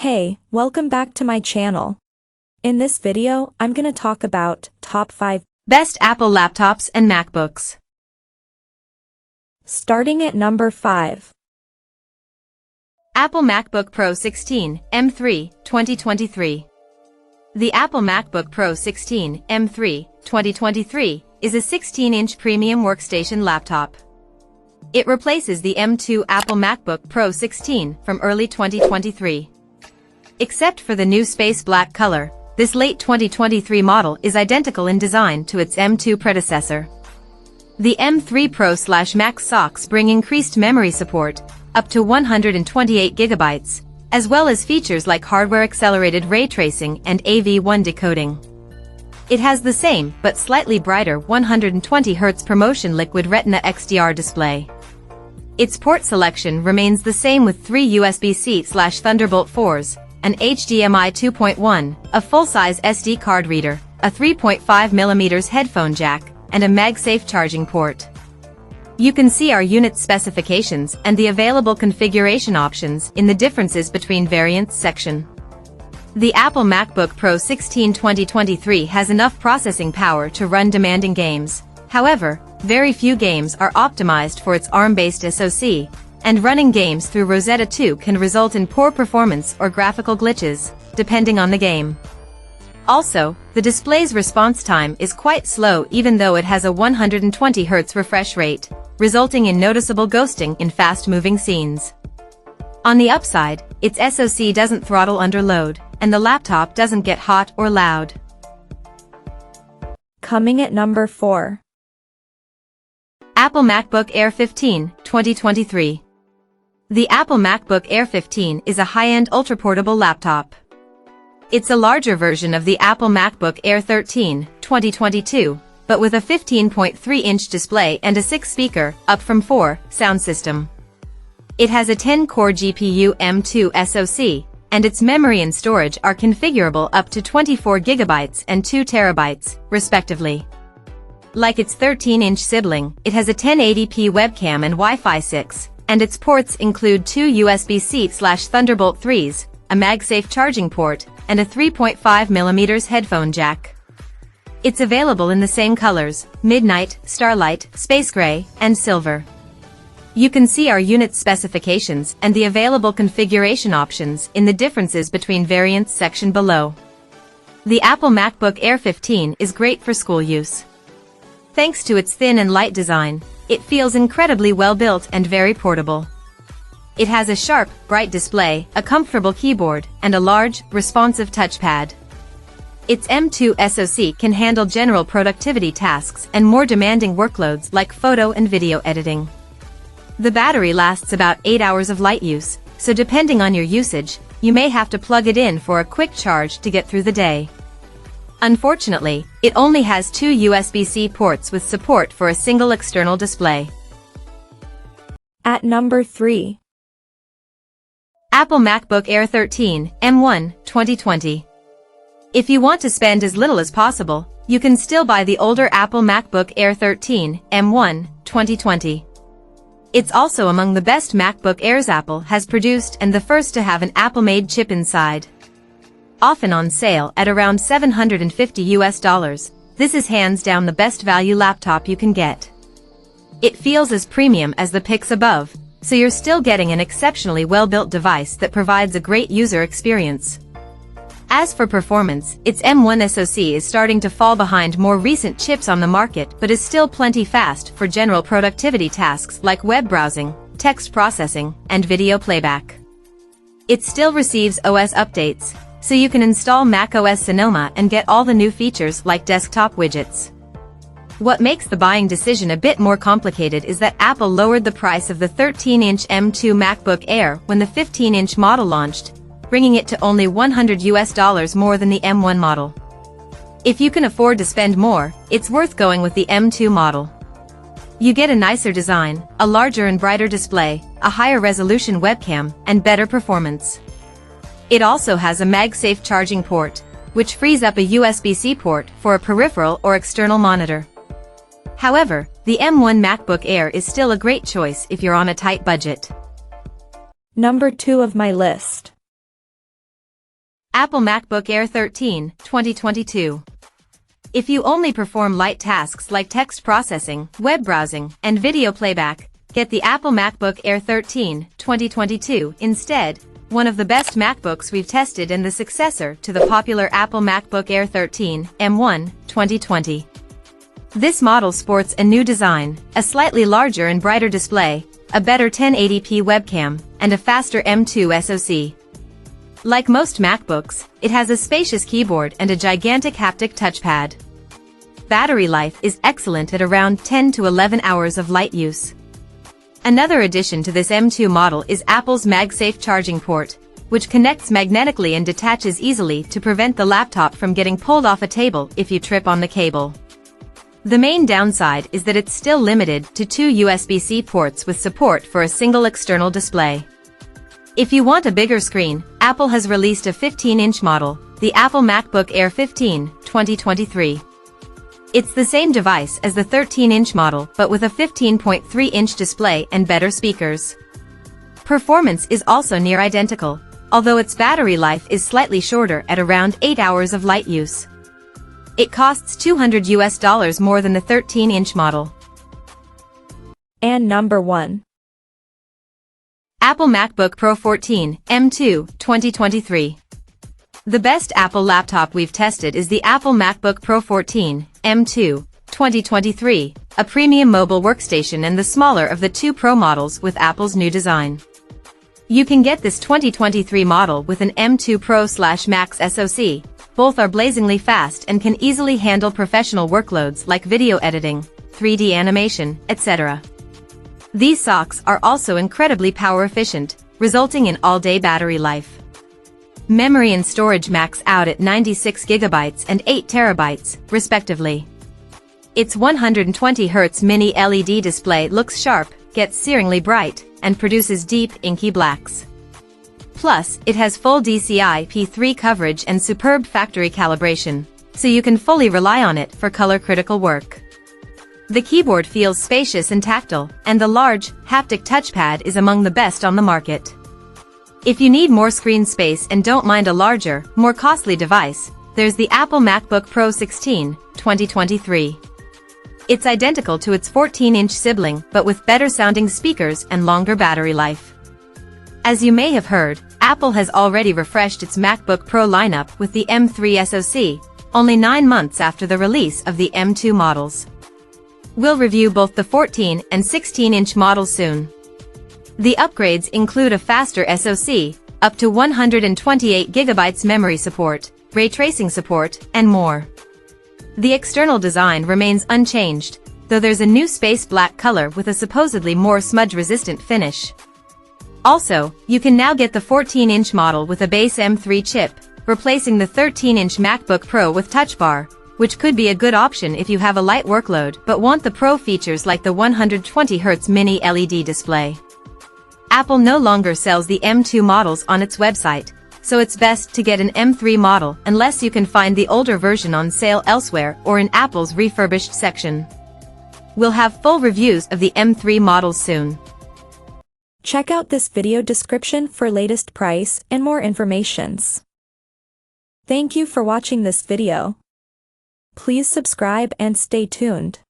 Hey, welcome back to my channel. In this video, I'm gonna talk about top 5 best Apple laptops and MacBooks. Starting at number 5. Apple MacBook Pro 16 M3 2023. The Apple MacBook Pro 16 M3 2023 is a 16-inch premium workstation laptop. It replaces the M2 Apple MacBook Pro 16 from early 2023. Except for the new space black color, this late 2023 model is identical in design to its M2 predecessor. The M3 Pro/Max socks bring increased memory support, up to 128 GB, as well as features like hardware-accelerated ray tracing and AV1 decoding. It has the same but slightly brighter 120Hz ProMotion Liquid Retina XDR display. Its port selection remains the same with 3 USB-C/Thunderbolt 4s, an HDMI 2.1, a full-size SD card reader, a 3.5mm headphone jack, and a MagSafe charging port. You can see our unit specifications and the available configuration options in the differences between variants section. The Apple MacBook Pro 16 2023 has enough processing power to run demanding games. However, very few games are optimized for its ARM-based SoC, and running games through Rosetta 2 can result in poor performance or graphical glitches, depending on the game. Also, the display's response time is quite slow even though it has a 120Hz refresh rate, resulting in noticeable ghosting in fast-moving scenes. On the upside, its SoC doesn't throttle under load, and the laptop doesn't get hot or loud. Coming at number 4. Apple MacBook Air 15 2023. The Apple MacBook Air 15 is a high-end ultra-portable laptop. It's a larger version of the Apple MacBook Air 13 2022, but with a 15.3-inch display and a 6-speaker, up from 4, sound system. It has a 10-core GPU M2 SoC, and its memory and storage are configurable up to 24 GB and 2 TB, respectively. Like its 13-inch sibling, it has a 1080p webcam and Wi-Fi 6, and its ports include 2 USB-C/Thunderbolt 3s, a MagSafe charging port, and a 3.5mm headphone jack. It's available in the same colors, Midnight, Starlight, Space Gray, and Silver. You can see our unit specifications and the available configuration options in the differences between variants section below. The Apple MacBook Air 15 is great for school use. Thanks to its thin and light design, it feels incredibly well built and very portable. It has a sharp, bright display, a comfortable keyboard, and a large, responsive touchpad. Its M2 SoC can handle general productivity tasks and more demanding workloads like photo and video editing. The battery lasts about 8 hours of light use, so depending on your usage, you may have to plug it in for a quick charge to get through the day. Unfortunately, it only has 2 USB-C ports with support for a single external display. At number 3. Apple MacBook Air 13 M1 2020. If you want to spend as little as possible, you can still buy the older Apple MacBook Air 13 M1 2020. It's also among the best MacBook Airs Apple has produced and the first to have an Apple-made chip inside. Often on sale at around $750, this is hands down the best value laptop you can get. It feels as premium as the pics above, so you're still getting an exceptionally well-built device that provides a great user experience. As for performance, its M1 SoC is starting to fall behind more recent chips on the market but is still plenty fast for general productivity tasks like web browsing, text processing, and video playback. It still receives OS updates, so you can install macOS Sonoma and get all the new features like desktop widgets. What makes the buying decision a bit more complicated is that Apple lowered the price of the 13-inch M2 MacBook Air when the 15-inch model launched, bringing it to only $100 more than the M1 model. If you can afford to spend more, it's worth going with the M2 model. You get a nicer design, a larger and brighter display, a higher resolution webcam, and better performance. It also has a MagSafe charging port, which frees up a USB-C port for a peripheral or external monitor. However, the M1 MacBook Air is still a great choice if you're on a tight budget. Number 2 of my list. Apple MacBook Air 13, 2022. If you only perform light tasks like text processing, web browsing, and video playback, get the Apple MacBook Air 13, 2022 instead, one of the best MacBooks we've tested and the successor to the popular Apple MacBook Air 13, M1, 2020. This model sports a new design, a slightly larger and brighter display, a better 1080p webcam, and a faster M2 SoC. Like most MacBooks, it has a spacious keyboard and a gigantic haptic touchpad. Battery life is excellent at around 10 to 11 hours of light use. Another addition to this M2 model is Apple's MagSafe charging port, which connects magnetically and detaches easily to prevent the laptop from getting pulled off a table if you trip on the cable. The main downside is that it's still limited to 2 USB-C ports with support for a single external display. If you want a bigger screen, Apple has released a 15-inch model, the Apple MacBook Air 15, 2023. It's the same device as the 13-inch model but with a 15.3-inch display and better speakers. Performance is also near identical, although its battery life is slightly shorter at around 8 hours of light use. It costs $200 more than the 13-inch model. And number 1. Apple MacBook Pro 14, M2, 2023. The best Apple laptop we've tested is the Apple MacBook Pro 14, M2, 2023, a premium mobile workstation and the smaller of the 2 Pro models with Apple's new design. You can get this 2023 model with an M2 Pro/Max SoC. Both are blazingly fast and can easily handle professional workloads like video editing, 3D animation, etc. These SoCs are also incredibly power efficient, resulting in all-day battery life. Memory and storage max out at 96 GB and 8 TB, respectively. Its 120Hz mini LED display looks sharp, gets searingly bright, and produces deep, inky blacks. Plus, it has full DCI-P3 coverage and superb factory calibration, so you can fully rely on it for color-critical work. The keyboard feels spacious and tactile, and the large, haptic touchpad is among the best on the market. If you need more screen space and don't mind a larger, more costly device, there's the Apple MacBook Pro 16, 2023. It's identical to its 14-inch sibling but with better-sounding speakers and longer battery life. As you may have heard, Apple has already refreshed its MacBook Pro lineup with the M3 SoC, only 9 months after the release of the M2 models. We'll review both the 14 and 16-inch models soon. The upgrades include a faster SoC, up to 128 GB memory support, ray tracing support, and more. The external design remains unchanged, though there's a new space black color with a supposedly more smudge-resistant finish. Also, you can now get the 14-inch model with a base M3 chip, replacing the 13-inch MacBook Pro with Touch Bar, which could be a good option if you have a light workload but want the Pro features like the 120Hz mini LED display. Apple no longer sells the M2 models on its website, so it's best to get an M3 model unless you can find the older version on sale elsewhere or in Apple's refurbished section. We'll have full reviews of the M3 models soon. Check out this video description for latest price and more informations. Thank you for watching this video. Please subscribe and stay tuned.